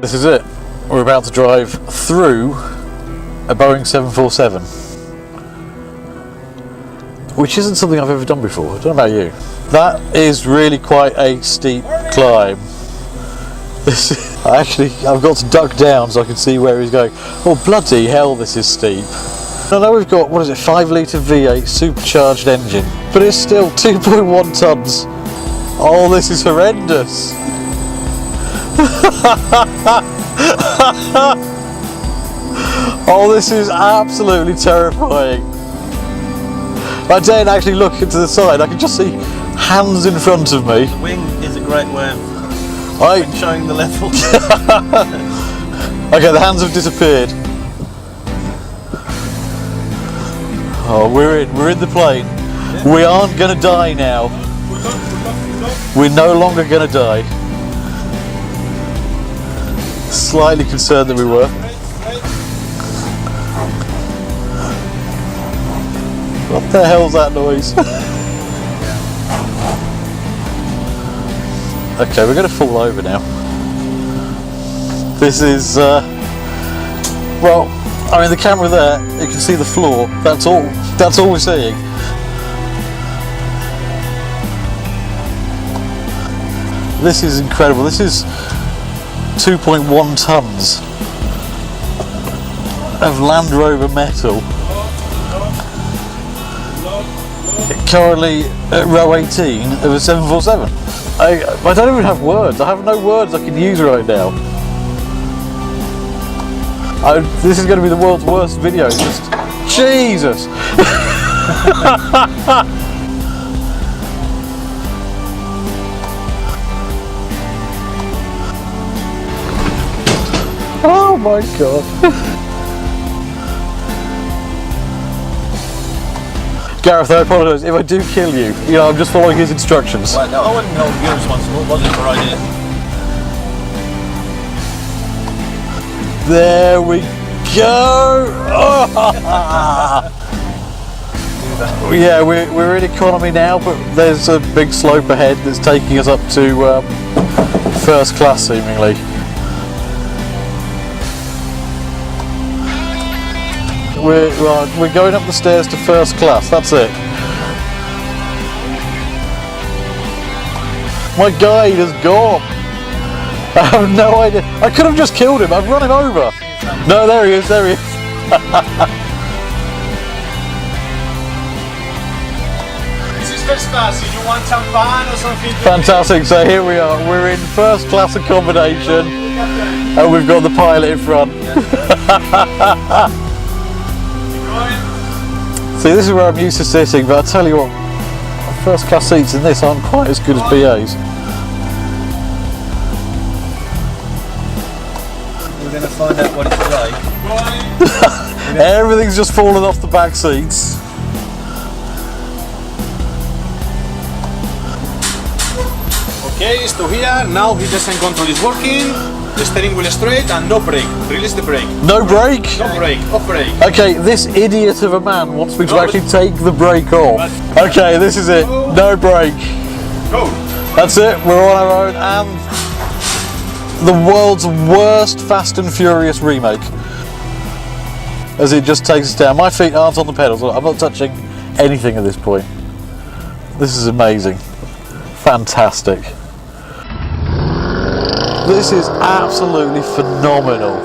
This is it. We're about to drive through a Boeing 747, which isn't something I've ever done before. I don't know about you. That is really quite a steep climb. I've got to duck down so I can see where he's going. Oh bloody hell, this is steep. I know we've got, what is it, 5 litre V8 supercharged engine, but it's still 2.1 tonnes. Oh, this is horrendous. Oh, this is absolutely terrifying. I daren't actually look into the side. I can just see hands in front of me. The wing is a great way of showing the level. Okay, the hands have disappeared. Oh, we're in the plane. Yeah. We aren't going to die now. We're no longer going to die. Slightly concerned that we were. What the hell's that noise? Okay, we're going to fall over now. This is, well, I mean the camera there, you can see the floor, that's all we're seeing. This is incredible, this is 2.1 tonnes of Land Rover metal. Currently at row 18 of a 747. I don't even have words, I have no words I can use right now. This is going to be the world's worst video, just Jesus! Oh my god. Gareth, I apologise if I do kill you. You know, I'm just following his instructions. Well, no, I wouldn't hold you responsible. Was it your idea? There we go. Oh. Yeah, we're in economy now, but there's a big slope ahead that's taking us up to first class, seemingly. We're going up the stairs to first class, that's it. My guide has gone. I have no idea. I could have just killed him, I've run him over. No, there he is, there he is. This is first class, if you want champagne or something. Fantastic, so here we are. We're in first class accommodation and we've got the pilot in front. See, this is where I'm used to sitting, but I'll tell you what, first class seats in this aren't quite as good as BA's. We're going to find out what it's like. Everything's just fallen off the back seats. Okay, stop here. Now the descent control is working. The steering wheel straight and no brake. Release the brake. No brake? No brake. Off brake. Okay, this idiot of a man wants me to actually take the brake off. Okay, this is it. No brake. Go. That's it. We're on our own, and the world's worst Fast and Furious remake. As it just takes us down. My feet aren't on the pedals. I'm not touching anything at this point. This is amazing. Fantastic. This is absolutely phenomenal.